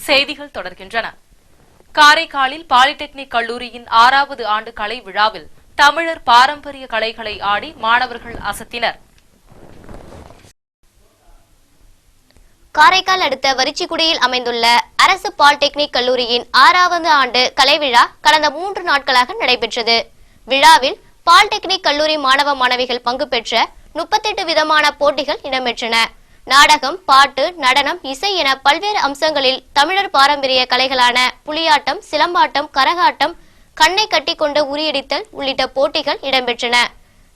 செய்திகள் தொடர்கின்றன. காரைக்காலில் பாலிடெக்னிக் கல்லூரியின் 6வது ஆண்டு கலை விழாவில் தமிழர் பாரம்பரிய கலைகளை ஆடி மாணவர்கள் அசத்தினர். காரைக்கால் அடுத்த வரிச்சிக்குடியில் அமைந்துள்ள அரசு பாலிடெக்னிக் கல்லூரியின் 6வது ஆண்டு கலை விழா கடந்த 3 நாட்களாக நடைபெற்றது. விழாவில் பாலிடெக்னிக் கல்லூரி மாணவ மாணவிகள் பங்கு பெற்ற 38 விதமான போட்டிகள் இடம்பெற்றன. நாடகம், பாட்டு, நடனம், இசை என பல்வேறு அம்சங்களில் தமிழர் பாரம்பரிய கலைகளான புலியாட்டம், சிலம்பாட்டம், கரகாட்டம், கண்ணை கட்டிக்கொண்டு உரியடித்தல் உள்ளிட்ட போட்டிகள் இடம்பெற்றன.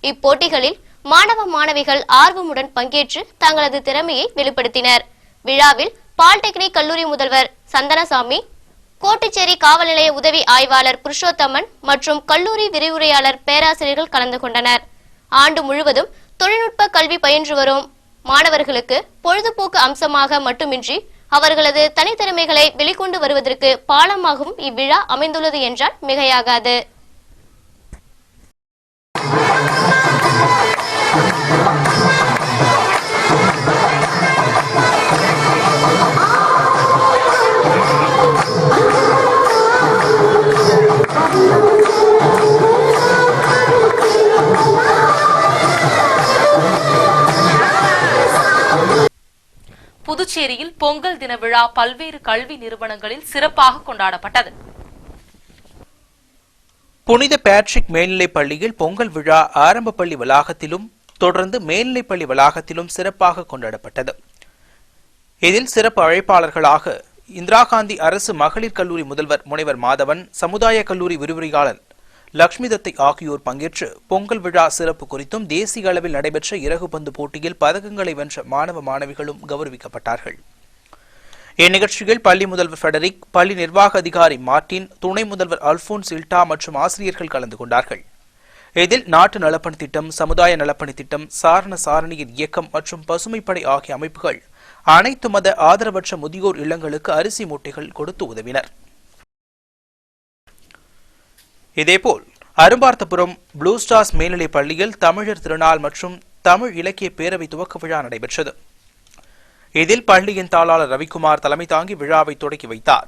இப்போட்டிகளில் மாணவ மாணவிகள் ஆர்வமுடன் பங்கேற்று தங்களது திறமையை வெளிப்படுத்தினர். விழாவில் பாலிடெக்னிக் கல்லூரி முதல்வர் சந்தனசாமி, கோட்டுச்சேரி காவல் நிலைய உதவி ஆய்வாளர் புருஷோத்தமன் மற்றும் கல்லூரி விரிவுரையாளர் பேராசிரியர்கள் கலந்து கொண்டனர். ஆண்டு முழுவதும் தொழில்நுட்ப கல்வி பயின்று வரும் மாணவர்களுக்கு பொழுதுபோக்கு அம்சமாக மட்டுமின்றி அவர்களது தனித்திறமைகளை வெளிக்கொண்டு வருவதற்கு பாலமாகவும் இவ்விழா அமைந்துள்ளது என்றால் மிகையாகாது. புதுச்சேரியில் பொங்கல் தின விழா பல்வேறு கல்வி நிறுவனங்களில் சிறப்பாக கொண்டாடப்பட்டது. புனித பேட்ரிக் மேல்நிலைப் பள்ளியில் பொங்கல் விழா ஆரம்ப பள்ளி வளாகத்திலும் தொடர்ந்து மேல்நிலைப் பள்ளி வளாகத்திலும் சிறப்பாக கொண்டாடப்பட்டது. இதில் சிறப்பு அழைப்பாளர்களாக இந்திரா காந்தி அரசு மகளிர் கல்லூரி முதல்வர் முனைவர் மாதவன், சமுதாய கல்லூரி விரிவுரையாளர் லட்சுமி தத்தை ஆகியோர் பங்கேற்று பொங்கல் விழா சிறப்பு குறித்தும் தேசிய அளவில் நடைபெற்ற இறகுபந்து போட்டியில் பதக்கங்களை வென்ற மாணவ மாணவிகளும் கௌரவிக்கப்பட்டார்கள். இந்நிகழ்ச்சியில் பள்ளி முதல்வர் பெடரிக், பள்ளி நிர்வாக அதிகாரி மார்டின், துணை முதல்வர் அல்போன்ஸ் இல்டா மற்றும் ஆசிரியர்கள் கலந்து கொண்டார்கள். இதில் நாட்டு நலப்பணி திட்டம், சமுதாய நலப்பணி திட்டம், சாரண சாரணியின் இயக்கம் மற்றும் பசுமைப்படை ஆகிய அமைப்புகள் அனைத்து மத ஆதரவற்ற முதியோர் இல்லங்களுக்கு அரிசி மூட்டைகள் கொடுத்து உதவினர். இதேபோல் அரும்பார்த்தபுரம் ப்ளூ ஸ்டார்ஸ் மேல்நிலைப் பள்ளியில் தமிழர் திருநாள் மற்றும் தமிழ் இலக்கிய பேரவை துவக்க விழா நடைபெற்றது. இதில் பள்ளியின் தாளாளர் ரவிக்குமார் தலைமை தாங்கி விழாவை தொடக்கி வைத்தார்.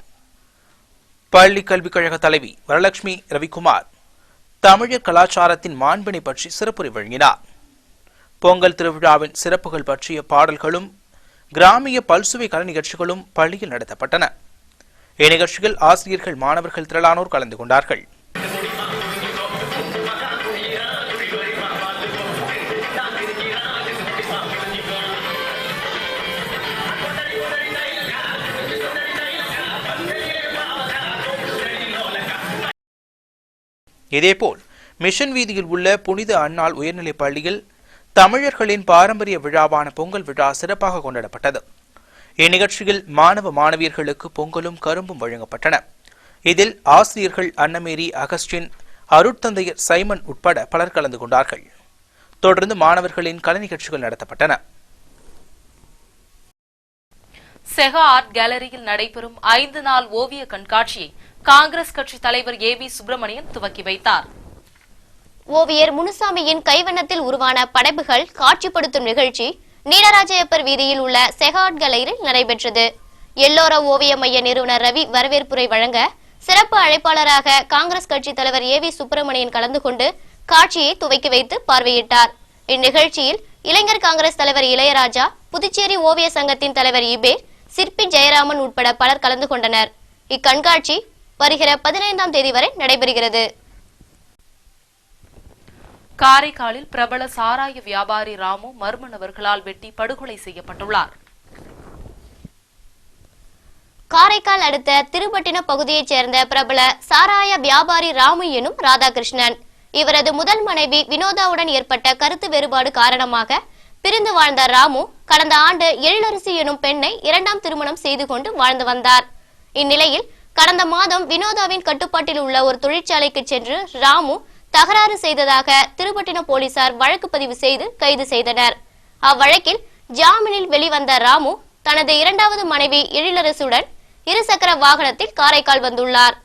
பள்ளி கல்விக் கழக தலைவி வரலட்சுமி ரவிக்குமார் தமிழர் கலாச்சாரத்தின் மாண்பினை பற்றி சிறப்புரை வழங்கினார். பொங்கல் திருவிழாவின் சிறப்புகள் பற்றிய பாடல்களும் கிராமிய பல்சுவை கலை நிகழ்ச்சிகளும் பள்ளியில் நடத்தப்பட்டன. இந்நிகழ்ச்சியில் ஆசிரியர்கள், மாணவர்கள் திரளானோர் கலந்து கொண்டார்கள். இதேபோல் மிஷன் வீதியில் உள்ள புனித அன்னாள் உயர்நிலைப் பள்ளியில் தமிழர்களின் பாரம்பரிய விழாவான பொங்கல் விழா சிறப்பாக கொண்டாடப்பட்டது. இந்நிகழ்ச்சியில் மாணவ மாணவியர்களுக்கு பொங்கலும் கரும்பும் வழங்கப்பட்டன. இதில் ஆசிரியர்கள் அன்னமேரி, அகஸ்டின், அருட்தந்தையர் சைமன் உட்பட பலர் கலந்து கொண்டார்கள். தொடர்ந்து மாணவர்களின் கலை நிகழ்ச்சிகள் நடத்தப்பட்டன. செகா ஆர்ட் கேலரியில் நடைபெறும் 5 நாள் ஓவிய கண்காட்சியை காங்கிரஸ் கட்சி தலைவர் ஏவி சுப்பிரமணியன் துவக்கி வைத்தார். ஓவியர் முனுசாமியின் கைவண்ணத்தில் உருவான படைப்புகள் காட்சிப்படுத்தும் நிகழ்ச்சி நீலராஜயப்பர் வீதியில் உள்ள செகா ஆர்ட் கேலரியில் நடைபெற்றது. எல்லோரா ஓவிய மைய நிறுவனர் ரவி வரவேற்புரை வழங்க சிறப்பு அழைப்பாளராக காங்கிரஸ் கட்சி தலைவர் ஏவி சுப்பிரமணியன் கலந்து கொண்டு காட்சியை துவக்கி வைத்து பார்வையிட்டார். இந்நிகழ்ச்சியில் இளைஞர் காங்கிரஸ் தலைவர் இளையராஜா, புதுச்சேரி ஓவிய சங்கத்தின் தலைவர் இபேர், சிற்பி ஜெயராமன் உட்பட பலர் கலந்து கொண்டனர். இக்கண்காட்சி வருகிற 15ஆம் தேதி வரை நடைபெறுகிறது. காரைக்காலில் பிரபல சாராய வியாபாரி ராமு மர்ம நபர்களால் வெட்டி படுகொலை செய்யப்பட்டுள்ளார். காரைக்கால் அடுத்த திருப்பட்டினம் பகுதியைச் சேர்ந்த பிரபல சாராய வியாபாரி ராமு எனும் ராதாகிருஷ்ணன், இவரது முதல் மனைவி வினோதாவுடன் ஏற்பட்ட கருத்து வேறுபாடு காரணமாக பிரிந்து வாழ்ந்த ராமு கடந்த ஆண்டு எழிலரசி எனும் பெண்ணை 2ஆம் திருமணம் செய்து கொண்டு வாழ்ந்து வந்தார். இந்நிலையில் கடந்த மாதம் வினோதாவின் கட்டுப்பாட்டில் உள்ள ஒரு தொழிற்சாலைக்கு சென்று ராமு தகராறு செய்ததாக திருப்பட்டினம் போலீசார் வழக்கு பதிவு செய்து கைது செய்தனர். அவ்வழக்கில் ஜாமீனில் வெளிவந்த ராமு தனது 2வது மனைவி எழிலரசுடன் இருசக்கர வாகனத்தில் காரைக்கால் வந்துள்ளார்.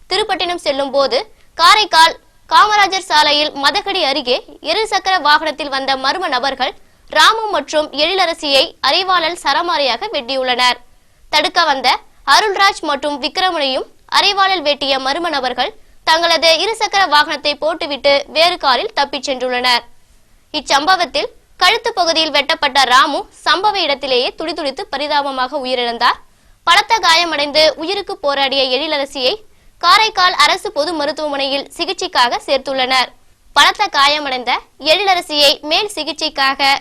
திருப்பட்டினம் செல்லும் போது காரைக்கால் காமராஜர் சாலையில் மதகடி அருகே இருசக்கர வாகனத்தில் வந்த மர்ம நபர்கள் ராமு மற்றும் எழிலரசியை அரிவாளால் சரமாரியாக வெட்டியுள்ளனர். தடுக்க வந்த அருள்ராஜ் மற்றும் விக்ரமனையும் அரிவாளில் வெட்டிய மர்ம நபர்கள் தங்களது இருசக்கர வாகனத்தை போட்டுவிட்டு வேறு காரில் தப்பிச் சென்றுள்ளனர். இச்சம்பவத்தில் கழுத்து பகுதியில் வெட்டப்பட்ட ராமு சம்பவ இடத்திலேயே துடிதுடித்து பரிதாபமாக உயிரிழந்தார். பலத்த காயமடைந்து உயிருக்கு போராடிய எழிலரசியை காரைக்கால் அரசு பொது மருத்துவமனையில் சிகிச்சைக்காக சேர்த்துள்ளனர். பலத்த காயமடைந்த எழிலரசியை மேல் சிகிச்சைக்காக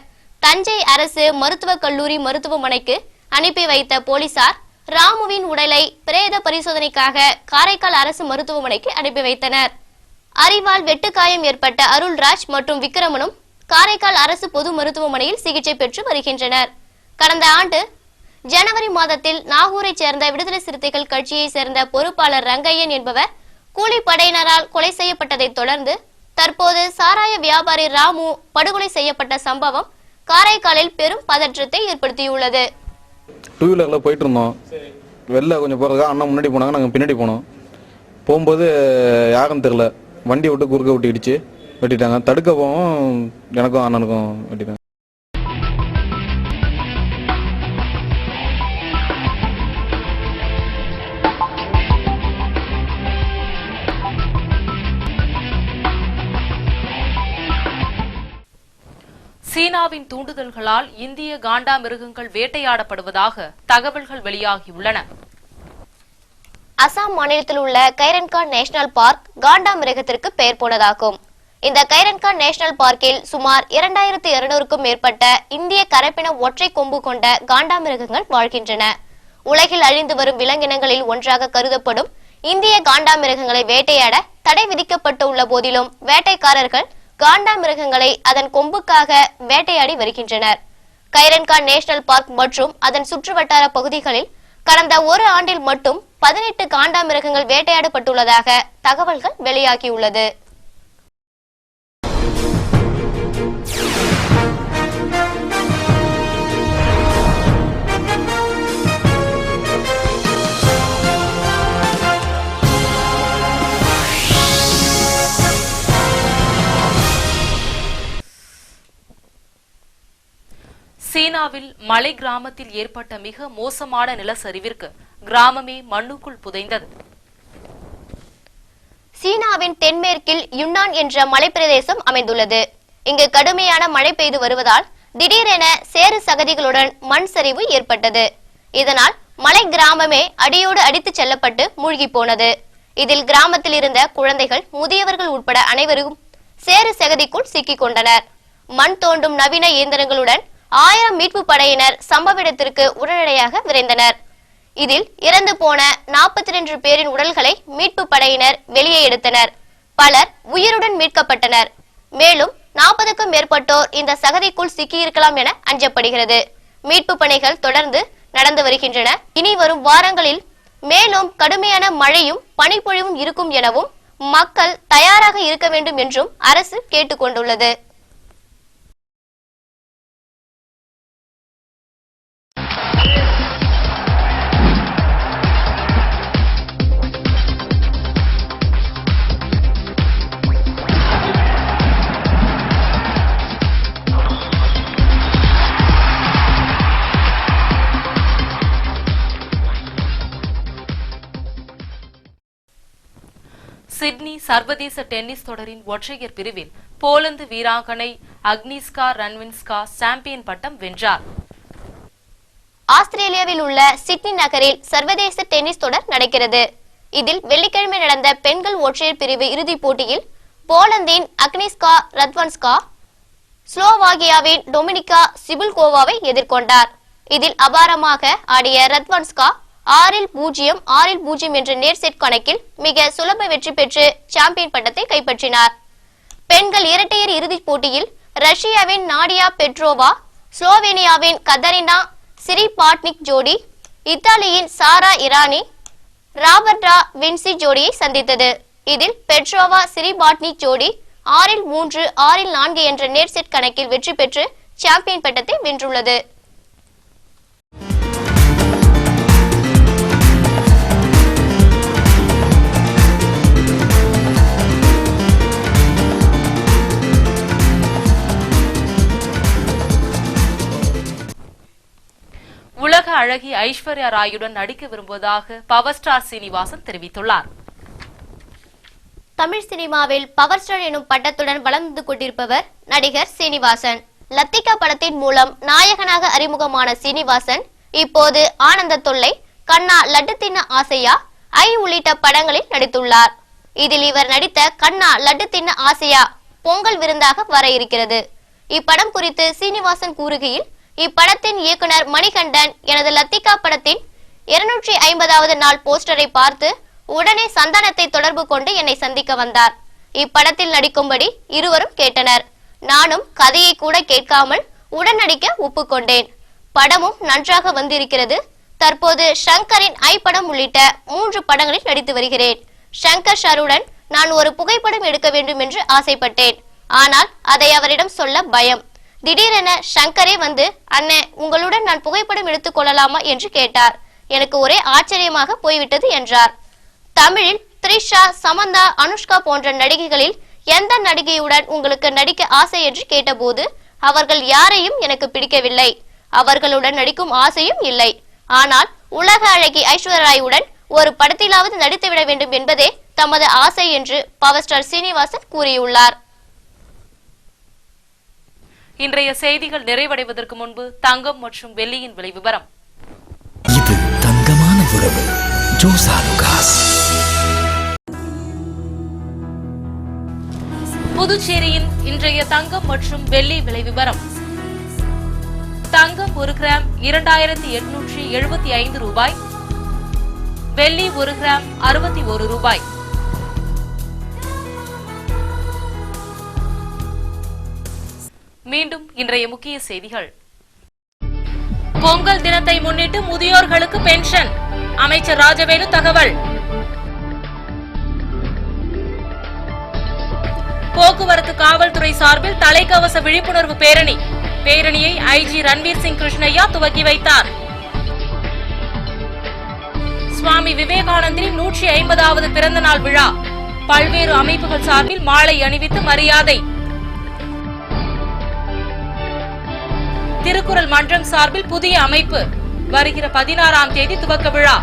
தஞ்சை அரசு மருத்துவக் கல்லூரி மருத்துவமனைக்கு அனுப்பி வைத்த போலீசார் ராமுவின் உடலை பிரேத பரிசோதனைக்காக காரைக்கால் அரசு மருத்துவமனைக்கு அனுப்பி வைத்தனர். அரிவாள் வெட்டுக்காயம் ஏற்பட்ட அருள்ராஜ் மற்றும் விக்ரமனும் காரைக்கால் அரசு பொது மருத்துவமனையில் சிகிச்சை பெற்று வருகின்றனர். கடந்த ஆண்டு ஜனவரி மாதத்தில் நாகூரை சேர்ந்த விடுதலை சிறுத்தைகள் கட்சியை சேர்ந்த பொறுப்பாளர் ரங்கையன் என்பவர் கூலிப்படையினரால் கொலை செய்யப்பட்டதை தொடர்ந்து தற்போது சாராய வியாபாரி ராமு படுகொலை செய்யப்பட்ட சம்பவம் காரைக்காலில் பெரும் பதற்றத்தை ஏற்படுத்தியுள்ளது. டூ வீலரில் போயிட்டு இருந்தோம். வெளில கொஞ்சம் போகிறதுக்காக அண்ணா முன்னாடி போனாங்க, நாங்கள் பின்னாடி போனோம். போகும்போது யாருன்னு தெரில, வண்டியை விட்டு குறுக்க விட்டு இடிச்சு வெட்டிட்டாங்க. தடுக்க போவோம், எனக்கும் அண்ணனுக்கும் வெட்டிட்டாங்க. சீனாவின் தூண்டுதல்களால் இந்திய காண்டாமிருகங்கள் வேட்டையாடப்படுவதாக தகவல்கள் வெளியாகியுள்ளன. அசாம் மாநிலத்தில் உள்ள கைரன்கான் நேஷனல் பார்க் காண்டாமிருகத்திற்கு பெயர் போனதாகும். இந்த கைரன்கான் நேஷனல் பார்க்கில் சுமார் 2200க்கும் மேற்பட்ட இந்திய கரப்பின ஒற்றை கொம்பு கொண்ட காண்டாமிருகங்கள் வாழ்கின்றன. உலகில் அழிந்து வரும் விலங்கினங்களில் ஒன்றாக கருதப்படும் இந்திய காண்டாமிருகங்களை வேட்டையாட தடை விதிக்கப்பட்டுள்ள போதிலும் வேட்டைக்காரர்கள் காண்டாமிருகங்களை அதன் கொம்புக்காக வேட்டையாடி வருகின்றனர். கைரன்கான் நேஷனல் பார்க் மற்றும் அதன் சுற்றுவட்டார பகுதிகளில் கடந்த ஒரு ஆண்டில் மட்டும் 18 காண்டாமிருகங்கள் வேட்டையாடப்பட்டுள்ளதாக தகவல்கள் வெளியாகியுள்ளது. சீனாவில் மலை கிராமத்தில் ஏற்பட்ட மிக மோசமான நிலச்சரிவிற்கு கிராமமே மண்ணுக்குள் புதைந்தது. சீனாவின் தென்மேற்கில் யுன்னான் என்ற மலைப்பிரதேசம் அமைந்துள்ளது. இங்கு கடுமையான மழை பெய்து வருவதால் திடீரென சேறு சகதிகளுடன் மண் சரிவு ஏற்பட்டது. இதனால் மலை கிராமமே அடியோடு அடித்து செல்லப்பட்டு மூழ்கி போனது. இதில் கிராமத்தில் இருந்த குழந்தைகள், முதியவர்கள் உட்பட அனைவரும் சேறு சகதிக்குள் சிக்கிக் கொண்டனர். மண் தோண்டும் நவீன இயந்திரங்களுடன் 1000 மீட்பு படையினர் சம்பவ இடத்திற்கு உடனடியாக விரைந்தனர். இதில் இறந்து போன 42 பேரின் உடல்களை மீட்பு படையினர் வெளியே எடுத்தனர். பலர் உயிருடன் மீட்கப்பட்டனர். மேலும் 40க்கும் மேற்பட்டோர் இந்த சகதிக்குள் சிக்கியிருக்கலாம் என அஞ்சப்படுகிறது. மீட்பு பணிகள் தொடர்ந்து நடந்து வருகின்றன. இனி வரும் வாரங்களில் மேலும் கடுமையான மழையும் பனிப்பொழிவும் இருக்கும் எனவும் மக்கள் தயாராக இருக்க வேண்டும் என்றும் அரசு கேட்டுக்கொண்டுள்ளது. சிட்னி சர்வதேச டென்னிஸ் தொடரின் ஒற்றையர் பிரிவில் போலந்து வீராங்கனை அக்னிஸ்கா ரன்வின்ஸ்கா சாம்பியன் பட்டம் வென்றார். ஆஸ்திரேலியாவில் உள்ள சிட்னி நகரில் சர்வதேச டென்னிஸ் தொடர் நடக்கிறது. இதில் வெள்ளிக்கிழமை நடந்த பெண்கள் ஒற்றையர் பிரிவு இறுதிப் போட்டியில் போலந்தின் அக்னிஸ்கா ரத்வன்ஸ்கா ஸ்லோவாகியாவின் டொமினிகா சிபுல்கோவாவை எதிர்கொண்டார். இதில் அபாரமாக ஆடிய ரத்வன்ஸ்கா 6-0, 6-0 என்ற நேர் செட் கணக்கில் மிக சுலப வெற்றி பெற்று சாம்பியன் பட்டத்தை கைப்பற்றினார். பெண்கள் இரட்டையர் இறுதிப் போட்டியில் ரஷ்யாவின் நாடியா பெட்ரோவா ஸ்லோவேனியாவின் கதரினா சிரிபாட்னிக் ஜோடி இத்தாலியின் சாரா இரானி ராபர்டா வின்சி ஜோடியை சந்தித்தது. இதில் பெட்ரோவா சிரிபாட்னிக் ஜோடி 6-3, 6-4 என்ற நேர் செட் கணக்கில் வெற்றி பெற்று சாம்பியன் பட்டத்தை வென்றுள்ளது. உலக அழகி ஐஸ்வர்யா ராயுடன் நடிக்க விரும்புவதாக பவர் ஸ்டார் சீனிவாசன் தெரிவித்துள்ளார். தமிழ் சினிமாவில் பவர் ஸ்டார் எனும் பட்டத்துடன் வளர்ந்து கொண்டிருப்பவர் நடிகர் சீனிவாசன். லத்திகா படத்தின் மூலம் நாயகனாக அறிமுகமான சீனிவாசன் இப்போது ஆனந்த தொல்லை, கண்ணா, லட்டு தின்ன ஆசையா, ஐ உள்ளிட்ட படங்களில் நடித்துள்ளார். இதில் இவர் நடித்த கண்ணா, லட்டு தின்ன ஆசையா பொங்கல் விருந்தாக வர இருக்கிறது. இப்படம் குறித்து சீனிவாசன் கூறுகையில், இப்படத்தின் இயக்குனர் மணிகண்டன் எனது லத்திகா படத்தின் 250வது நாள் போஸ்டரை பார்த்து உடனே சந்தானத்தை தொடர்பு கொண்டு என்னை சந்திக்க வந்தார். இப்படத்தில் நடிக்கும்படி இருவரும் கேட்டனர். நானும் கதையை கூட கேட்காமல் உடன் நடிக்க ஒப்புக்கொண்டேன். படமும் நன்றாக வந்திருக்கிறது. தற்போது ஷங்கரின் ஐ படம் உள்ளிட்ட 3 படங்களில் நடித்து வருகிறேன். ஷங்கர் ஷாருடன் நான் ஒரு புகைப்படம் எடுக்க வேண்டும் என்று ஆசைப்பட்டேன். ஆனால் அதை அவரிடம் சொல்ல பயம். திடீரென ஷங்கரே வந்து, அண்ணே, உங்களுடன் நான் புகைப்படம் எடுத்துக் கொள்ளலாமா என்று கேட்டார். எனக்கு ஒரே ஆச்சரியமாக போய்விட்டது என்றார். தமிழில் த்ரிஷா, சமந்தா, அனுஷ்கா போன்ற நடிகைகளில் எந்த நடிகையுடன் உங்களுக்கு நடிக்க ஆசை என்று கேட்டபோது அவர்கள் யாரையும் எனக்கு பிடிக்கவில்லை. அவர்களுடன் நடிக்கும் ஆசையும் இல்லை. ஆனால் உலக அழகி ஐஸ்வர்யா ராயுடன் ஒரு படத்திலாவது நடித்துவிட வேண்டும் என்பதே தமது ஆசை என்று பவர் ஸ்டார் சீனிவாசன் கூறியுள்ளார். இன்றைய செய்திகள் நிறைவடைவதற்கு முன்பு தங்கம் மற்றும் வெள்ளியின் விலை விவரம். இது தங்கமான உறவு. ஜோசா லுகாஸ். புதுச்சேரியின் இன்றைய தங்கம் மற்றும் வெள்ளி விலை விவரம். தங்கம் 1 கிராம் 2875 ரூபாய், வெள்ளி 1 கிராம் 61 ரூபாய். மீண்டும் இன்றைய முக்கிய செய்திகள். பொங்கல் தினத்தை முன்னிட்டு முதியோர்களுக்கு பென்ஷன், அமைச்சர் ராஜவேலு தகவல். போக்குவரத்து காவல்துறை சார்பில் தலைக்கவச விழிப்புணர்வு பேரணி. பேரணியை ஐஜி ரன்வீர் சிங் கிருஷ்ணய்யா துவக்கி வைத்தார். சுவாமி விவேகானந்தரின் 150வது பிறந்த நாள் விழா. பல்வேறு அமைப்புகள் சார்பில் மாலை அணிவித்து மரியாதை. திருக்குறள் மன்றம் சார்பில் புதிய அமைப்பு. வருகிற 16ஆம் தேதி துவக்க விழா.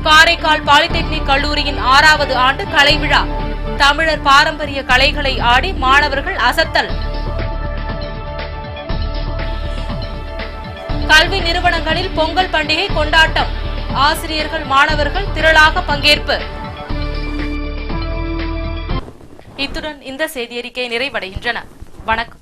காரைக்கால் பாலிடெக்னிக் கல்லூரியின் 6வது ஆண்டு கலை விழா. தமிழர் பாரம்பரிய கலைகளை ஆடி மாணவர்கள் அசத்தல். கல்வி நிறுவனங்களில் பொங்கல் பண்டிகை கொண்டாட்டம். ஆசிரியர்கள், மாணவர்கள் திரளாக பங்கேற்பு. இத்துடன் இந்த செய்தியறிக்கை நிறைவடைகின்றன. வணக்கம்.